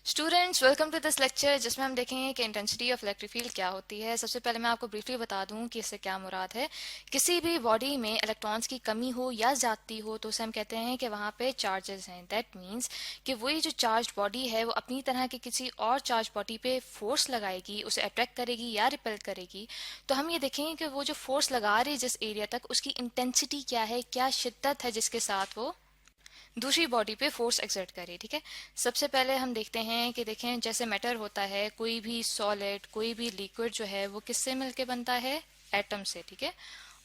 Students welcome to this lecture जिसमें हम देखेंगे कि इंटेंसिटी ऑफ इलेक्ट्रिक फील्ड क्या होती है। सबसे पहले मैं आपको ब्रीफली बता दूं कि इससे क्या मुराद है। किसी भी बॉडी में इलेक्ट्रॉन्स की कमी हो या ज्यादती हो तो उसे हम कहते हैं कि वहाँ पे चार्जेस हैं। दैट मीन्स कि वही जो चार्ज बॉडी है वो अपनी तरह की किसी और चार्ज बॉडी पे फोर्स लगाएगी, उसे अट्रैक्ट करेगी या रिपेल करेगी। तो हम ये देखेंगे कि वो जो फोर्स लगा रही है जिस एरिया तक, उसकी इंटेंसिटी क्या है, क्या शिद्दत है जिसके साथ वो दूसरी बॉडी पे फोर्स एक्सर्ट करे। ठीक है, सबसे पहले हम देखते हैं कि देखें जैसे मैटर होता है, कोई भी सॉलिड, कोई भी लिक्विड जो है वो किससे मिलके बनता है? एटम से। ठीक है,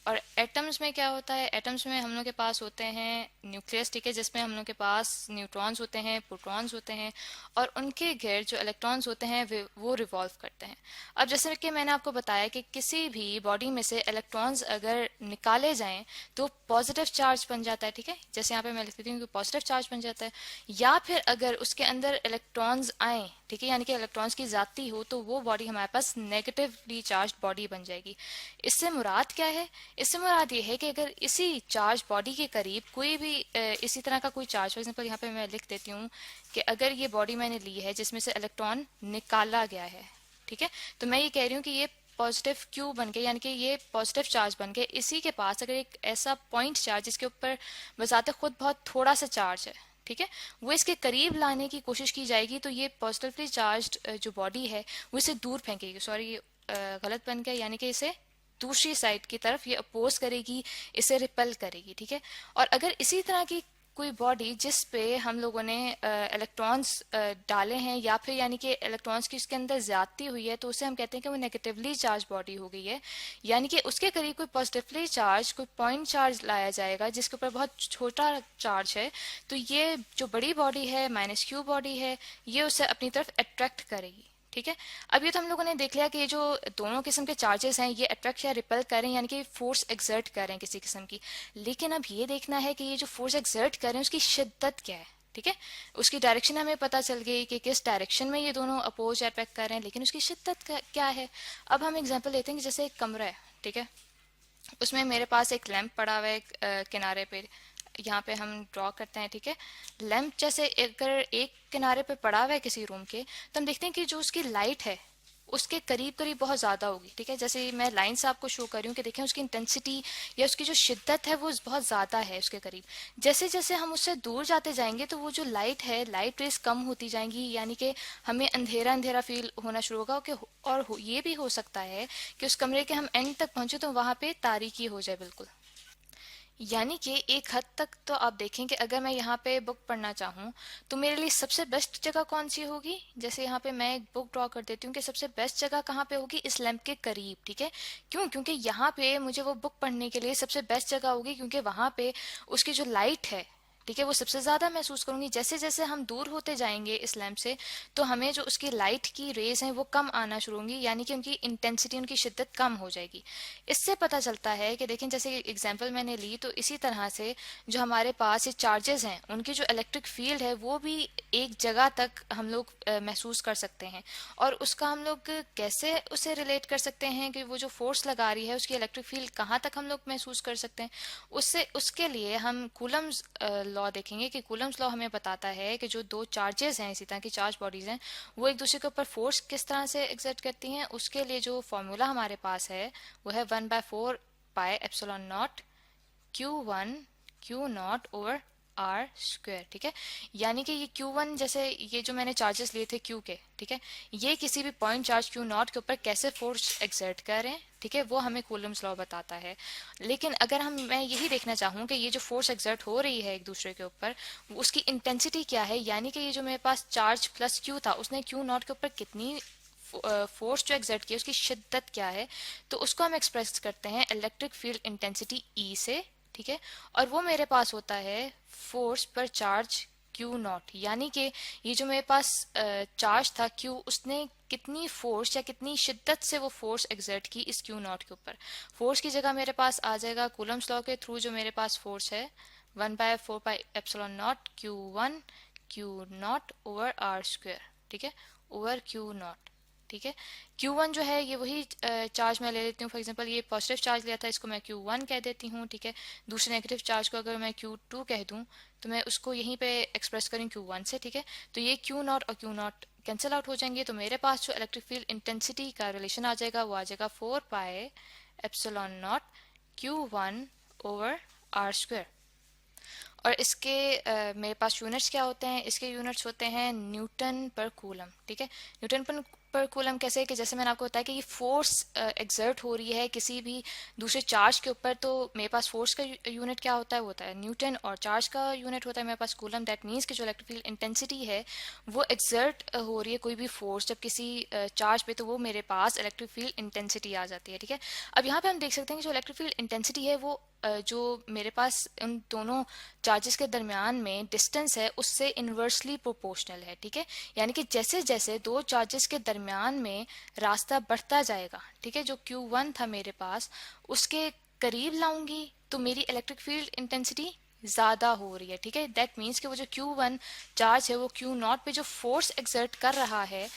और एटम्स में क्या होता है? एटम्स में हम लोग के पास होते हैं न्यूक्लियस। ठीक है, जिसमें हम लोग के पास न्यूट्रॉन्स होते हैं, प्रोटॉन्स होते हैं, और उनके गिर्द जो इलेक्ट्रॉन्स होते हैं वो रिवॉल्व करते हैं। अब जैसे कि मैंने आपको बताया कि किसी भी बॉडी में से इलेक्ट्रॉन्स अगर निकाले जाएं तो पॉजिटिव चार्ज बन जाता है। ठीक है, जैसे यहाँ पे मैं लिख देती हूँ कि पॉजिटिव चार्ज बन जाता है। या फिर अगर उसके अंदर इलेक्ट्रॉन्स आए, ठीक है, यानी कि इलेक्ट्रॉन्स की ज्यादती हो, तो वो बॉडी हमारे पास नेगेटिवली चार्ज बॉडी बन जाएगी। इससे मुराद क्या है? इससे मुराद ये है कि अगर इसी चार्ज बॉडी के करीब कोई भी इसी तरह का कोई चार्ज, फॉर एग्जाम्पल यहाँ पे मैं लिख देती हूँ कि अगर ये बॉडी मैंने ली है जिसमें से इलेक्ट्रॉन निकाला गया है, ठीक है, तो मैं ये कह रही हूँ कि ये पॉजिटिव क्यू बन के, यानी कि ये पॉजिटिव चार्ज बन के, इसी के पास अगर एक ऐसा पॉइंट चार्ज जिसके ऊपर बजाते खुद बहुत थोड़ा सा चार्ज है, ठीक है, वो इसके करीब लाने की कोशिश की जाएगी, तो ये पॉजिटिवली चार्ज जो बॉडी है वो इसे दूर फेंकेगी। सॉरी, ये गलत बन गया, यानी कि इसे दूसरी साइड की तरफ ये अपोज करेगी, इसे रिपेल करेगी। ठीक है, और अगर इसी तरह की कोई बॉडी जिस पे हम लोगों ने इलेक्ट्रॉन्स डाले हैं, या फिर यानी कि इलेक्ट्रॉन्स की उसके अंदर ज्यादती हुई है, तो उसे हम कहते हैं कि वो नेगेटिवली चार्ज बॉडी हो गई है। यानी कि उसके करीब कोई पॉजिटिवली चार्ज, कोई पॉइंट चार्ज लाया जाएगा जिसके ऊपर बहुत छोटा चार्ज है, तो ये जो बड़ी बॉडी है, माइनस क्यू बॉडी है, ये उसे अपनी तरफ अट्रैक्ट करेगी। ठीक है, अब ये तो हम लोगों ने देख लिया कि ये जो दोनों किस्म के चार्जेस हैं ये अट्रैक्ट या रिपेल कर रहे हैं, यानी कि फोर्स एक्सर्ट कर रहे हैं किसी किस्म की। लेकिन अब ये देखना है कि ये जो फोर्स एक्सर्ट कर रहे हैं उसकी शिद्दत क्या है। ठीक है, उसकी डायरेक्शन हमें पता चल गई कि किस डायरेक्शन में ये दोनों अपोज या अट्रैक्ट कर रहे हैं, लेकिन उसकी शिद्दत क्या है। अब हम एग्जाम्पल लेते हैं कि जैसे एक कमरा है, ठीक है, उसमें मेरे पास एक लैंप पड़ा हुआ है किनारे पे, यहाँ पे हम ड्रॉ करते हैं। ठीक है, लैंप जैसे अगर एक किनारे पे पड़ा हुआ है किसी रूम के, तो हम देखते हैं कि जो उसकी लाइट है उसके करीब करीब बहुत ज़्यादा होगी। ठीक है, जैसे मैं लाइन से आपको शो कर रही हूँ कि देखें उसकी इंटेंसिटी या उसकी जो शिद्दत है वो बहुत ज़्यादा है उसके करीब। जैसे जैसे हम उससे दूर जाते जाएंगे तो वो जो लाइट है, लाइट रेस कम होती जाएंगी, यानी कि हमें अंधेरा अंधेरा फील होना शुरू होगा। और ये भी हो सकता है कि उस कमरे के हम एंड तक पहुंचे तो वहां पे तारीकी हो जाए बिल्कुल। यानी कि एक हद तक तो आप देखें कि अगर मैं यहाँ पे बुक पढ़ना चाहूँ तो मेरे लिए सबसे बेस्ट जगह कौन सी होगी। जैसे यहाँ पे मैं एक बुक ड्रॉ कर देती हूँ कि सबसे बेस्ट जगह कहाँ पे होगी, इस लैंप के करीब। ठीक है, क्यों? क्योंकि यहाँ पे मुझे वो बुक पढ़ने के लिए सबसे बेस्ट जगह होगी, क्योंकि वहां पे उसकी जो लाइट है, ठीक है, वो सबसे ज्यादा महसूस करूंगी। जैसे जैसे हम दूर होते जाएंगे इस लैंप से, तो हमें जो उसकी लाइट की रेज हैं वो कम आना शुरू होंगी, यानी कि उनकी इंटेंसिटी, उनकी शिद्दत कम हो जाएगी। इससे पता चलता है कि देखें, जैसे एग्जांपल मैंने ली, तो इसी तरह से जो हमारे पास ये चार्जेस हैं उनकी जो इलेक्ट्रिक फील्ड है वो भी एक जगह तक हम लोग महसूस कर सकते हैं। और उसका हम लोग कैसे उसे रिलेट कर सकते हैं कि वो जो फोर्स लगा रही है उसकी इलेक्ट्रिक फील्ड कहाँ तक हम लोग महसूस कर सकते हैं। उससे उसके लिए हम कूलम्स लॉ देखेंगे कि कूलम्स लॉ हमें बताता है कि जो दो चार्जेस हैं, इसी तरह की चार्ज बॉडीज हैं, वो एक दूसरे के ऊपर फोर्स किस तरह से एक्सर्ट करती हैं। उसके लिए जो फॉर्मूला हमारे पास है वो है 1/4 pi epsilon naught Q1 Q0 over R square. ठीक है, यानी कि ये Q1, जैसे ये जो मैंने चार्जेस लिए थे Q के, ठीक है, ये किसी भी पॉइंट चार्ज Q0 के ऊपर कैसे फोर्स एक्सर्ट कर रहे हैं, ठीक है, वो हमें कूलम्स लॉ बताता है। लेकिन अगर मैं यही देखना चाहूँ कि ये जो फोर्स एक्सर्ट हो रही है एक दूसरे के ऊपर, उसकी इंटेंसिटी क्या है, यानी कि ये जो मेरे पास चार्ज प्लस Q था उसने Q0 के ऊपर कितनी फोर्स जो एक्सर्ट की उसकी शिद्दत क्या है, तो उसको हम एक्सप्रेस करते हैं इलेक्ट्रिक फील्ड इंटेंसिटी E से। ठीक है, और वो मेरे पास होता है फोर्स पर चार्ज Q0, यानी कि ये जो मेरे पास चार्ज था Q, उसने कितनी फोर्स या कितनी शिद्दत से वो फोर्स एक्सर्ट की इस Q0 के ऊपर। फोर्स की जगह मेरे पास आ जाएगा कूलम्स लॉ के थ्रू जो मेरे पास फोर्स है 1/4 pi epsilon naught Q1 Q0 over R square. ठीक है, ओवर Q0। ठीक है। Q1 जो है ये वही चार्ज मैं ले लेती हूँ, फॉर एग्जांपल ये पॉजिटिव चार्ज लिया था, इसको मैं Q1 कह देती हूँ, ठीक है। दूसरे नेगेटिव चार्ज को अगर मैं Q2 कह दूँ तो मैं उसको यहीं पे एक्सप्रेस करूँ Q1 से, ठीक है। तो ये Q0 और Q0 कैंसिल आउट हो जाएंगे, तो मेरे पास जो इलेक्ट्रिक फील्ड इंटेंसिटी का रिलेशन आ जाएगा वो आ जाएगा 4 pi epsilon naught Q1 over R square. और इसके मेरे पास यूनिट्स क्या होते हैं, इसके यूनिट्स होते हैं न्यूटन पर कूलम, ठीक है। न्यूटन पर कूलम कैसे, कि जैसे मैंने आपको बताया कि ये फोर्स एक्सर्ट हो रही है किसी भी दूसरे चार्ज के ऊपर, तो मेरे पास फोर्स का यूनिट क्या होता है, वो होता है न्यूटन, और चार्ज का यूनिट होता है मेरे पास कूलम। दैट मीन्स कि जो इलेक्ट्रिक फील्ड इंटेंसिटी है वो एक्सर्ट हो रही है कोई भी फोर्स जब किसी चार्ज पे, तो वो मेरे पास इलेक्ट्रिक फील्ड इंटेंसिटी आ जाती है, ठीक है। अब यहाँ पे हम देख सकते हैं कि जो इलेक्ट्रिक फील्ड इंटेंसिटी है वो जो मेरे पास उन दोनों चार्जेस के दरमियान में डिस्टेंस है उससे इन्वर्सली प्रोपोर्शनल है, ठीक है। यानी कि जैसे जैसे दो चार्जेस के दरमियान में रास्ता बढ़ता जाएगा, ठीक है, जो Q1 था मेरे पास उसके करीब लाऊंगी तो मेरी इलेक्ट्रिक फील्ड इंटेंसिटी ज्यादा हो रही है, ठीक है। दैट मीन्स कि वो जो Q1 चार्ज है वो Q0 पे जो फोर्स एक्सर्ट कर रहा है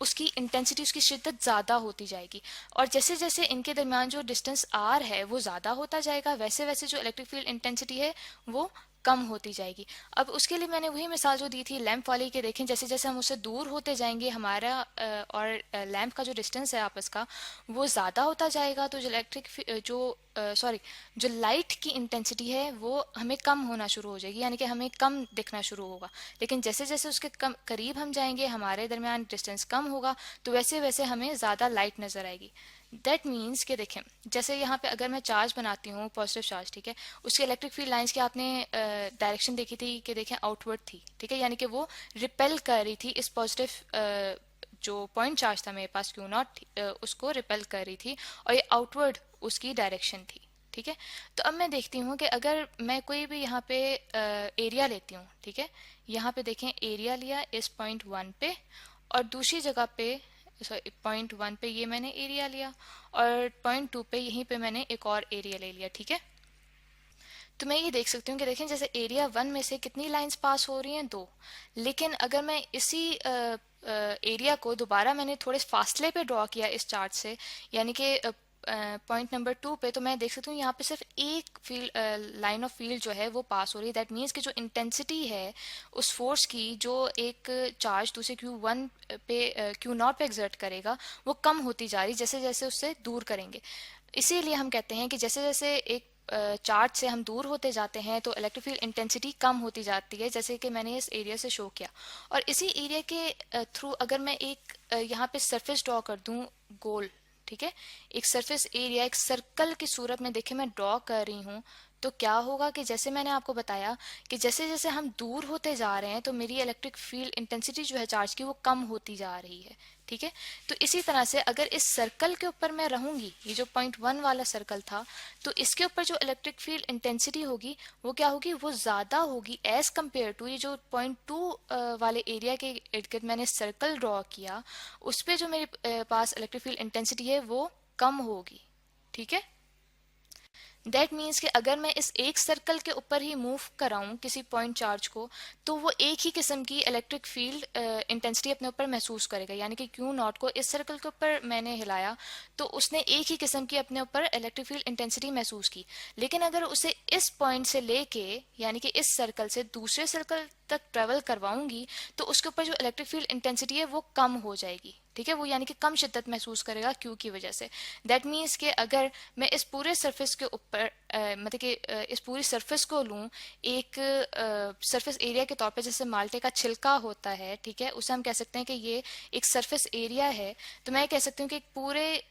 उसकी इंटेंसिटी, उसकी शिद्दत ज़्यादा होती जाएगी। और जैसे जैसे इनके दरमियान जो डिस्टेंस आर है वो ज़्यादा होता जाएगा, वैसे वैसे जो इलेक्ट्रिक फील्ड इंटेंसिटी है वो कम होती जाएगी। अब उसके लिए मैंने वही मिसाल जो दी थी लैंप वाली के, देखें जैसे जैसे हम उससे दूर होते जाएंगे हमारा और लैंप का जो डिस्टेंस है आपस का वो ज़्यादा होता जाएगा, तो जो इलेक्ट्रिक जो लाइट की इंटेंसिटी है वो हमें कम होना शुरू हो जाएगी, यानी कि हमें कम दिखना शुरू होगा। लेकिन जैसे जैसे उसके करीब हम जाएंगे, हमारे दरमियान डिस्टेंस कम होगा, तो वैसे वैसे हमें ज़्यादा लाइट नज़र आएगी। दैट मीन्स कि देखें जैसे यहाँ पे अगर मैं चार्ज बनाती हूँ पॉजिटिव चार्ज, ठीक है, उसके इलेक्ट्रिक फील्ड लाइंस की आपने डायरेक्शन देखी थी कि देखें आउटवर्ड थी, ठीक है, यानी कि वो रिपेल कर रही थी इस पॉजिटिव जो पॉइंट चार्ज था मेरे पास Q0 उसको रिपेल कर रही थी, और ये आउटवर्ड उसकी डायरेक्शन थी, ठीक है। तो अब मैं देखती हूँ कि अगर मैं कोई भी यहाँ पे एरिया लेती हूँ, ठीक है, यहाँ पे देखें एरिया लिया इस पॉइंट 1 पे, और दूसरी जगह पे सॉरी पॉइंट 1 पे ये मैंने एरिया लिया, और पॉइंट 2 पे यहीं पे मैंने एक और एरिया ले लिया, ठीक है। तो मैं ये देख सकती हूँ कि देखें जैसे एरिया 1 में से कितनी लाइंस पास हो रही हैं, 2। लेकिन अगर मैं इसी एरिया को दोबारा मैंने थोड़े फासले पे ड्रॉ किया इस चार्ट से, यानी कि पॉइंट नंबर 2 पे, तो मैं देख सकती हूँ यहाँ पे सिर्फ एक फील्ड लाइन ऑफ फील्ड जो है वो पास हो रही है। दैट मीन्स कि जो इंटेंसिटी है उस फोर्स की जो एक चार्ज दूसरे Q1 पे Q0 पे एक्सर्ट करेगा वो कम होती जा रही जैसे जैसे उससे दूर करेंगे। इसीलिए हम कहते हैं कि जैसे जैसे एक चार्ज से हम दूर होते जाते हैं तो इलेक्ट्रिक फील्ड इंटेंसिटी कम होती जाती है, जैसे कि मैंने इस एरिया से शो किया। और इसी एरिया के थ्रू अगर मैं एक यहाँ पे सरफेस ड्रॉ कर दूं गोल, ठीक है, एक सरफेस एरिया एक सर्कल की सूरत में देखे मैं ड्रॉ कर रही हूँ, तो क्या होगा कि जैसे मैंने आपको बताया कि जैसे जैसे हम दूर होते जा रहे हैं तो मेरी इलेक्ट्रिक फील्ड इंटेंसिटी जो है चार्ज की वो कम होती जा रही है, ठीक है। तो इसी तरह से अगर इस सर्कल के ऊपर मैं रहूंगी, ये जो पॉइंट 1 वाला सर्कल था, तो इसके ऊपर जो इलेक्ट्रिक फील्ड इंटेंसिटी होगी वो क्या होगी, वो ज्यादा होगी एज कम्पेयर टू ये जो पॉइंट 2 वाले एरिया के इर्द गिर्द मैंने सर्कल ड्रॉ किया, उस पर जो मेरे पास इलेक्ट्रिक फील्ड इंटेंसिटी है वो कम होगी, ठीक है। दैट मीन्स कि अगर मैं इस एक सर्कल के ऊपर ही मूव कराऊं किसी पॉइंट चार्ज को, तो वो एक ही किस्म की इलेक्ट्रिक फील्ड इंटेंसिटी अपने ऊपर महसूस करेगा, यानी कि Q0 को इस सर्कल के ऊपर मैंने हिलाया तो उसने एक ही किस्म की अपने ऊपर इलेक्ट्रिक फील्ड इंटेंसिटी महसूस की। लेकिन अगर उसे इस पॉइंट से लेके यानी कि इस सर्कल से दूसरे सर्कल तक ट्रेवल करवाऊंगी तो उसके ऊपर जो इलेक्ट्रिक फील्ड इंटेंसिटी है वो कम हो जाएगी, ठीक है, वो यानी कि कम शिद्दत महसूस करेगा क्यू की वजह से। दैट मीन्स कि अगर मैं इस पूरे सरफेस के ऊपर मतलब कि इस पूरी सरफेस को लूं एक सरफेस एरिया के तौर पे, जैसे माल्टे का छिलका होता है, ठीक है, उसे हम कह सकते हैं कि ये एक सरफेस एरिया है, तो मैं कह सकती हूँ कि एक पूरे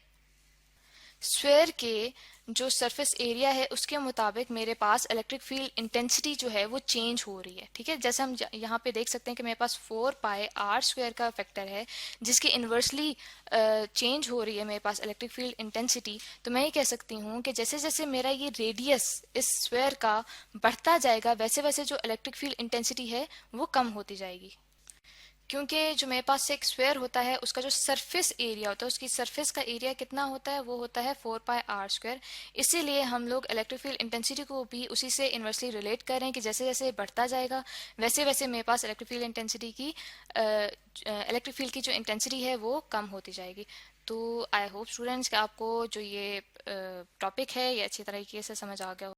स्फीयर के जो सरफेस एरिया है उसके मुताबिक मेरे पास इलेक्ट्रिक फील्ड इंटेंसिटी जो है वो चेंज हो रही है, ठीक है। जैसे हम यहाँ पे देख सकते हैं कि मेरे पास 4 पाई आर स्क्वायर का फैक्टर है जिसके इन्वर्सली चेंज हो रही है मेरे पास इलेक्ट्रिक फील्ड इंटेंसिटी। तो मैं ये कह सकती हूँ कि जैसे जैसे मेरा ये रेडियस इस स्फीयर का बढ़ता जाएगा वैसे वैसे जो इलेक्ट्रिक फील्ड इंटेंसिटी है वो कम होती जाएगी। क्योंकि जो मेरे पास एक स्फेयर होता है उसका जो सरफेस एरिया होता है, उसकी सरफेस का एरिया कितना होता है, वो होता है 4πr²। इसीलिए हम लोग इलेक्ट्रिक फील्ड इंटेंसिटी को भी उसी से इन्वर्सली रिलेट कर रहे हैं कि जैसे जैसे बढ़ता जाएगा वैसे वैसे मेरे पास इलेक्ट्रिक फील्ड की जो इंटेंसिटी है वो कम होती जाएगी। तो आई होप स्टूडेंट्स कि आपको जो ये टॉपिक है ये अच्छी तरीके से समझ आ गया हो।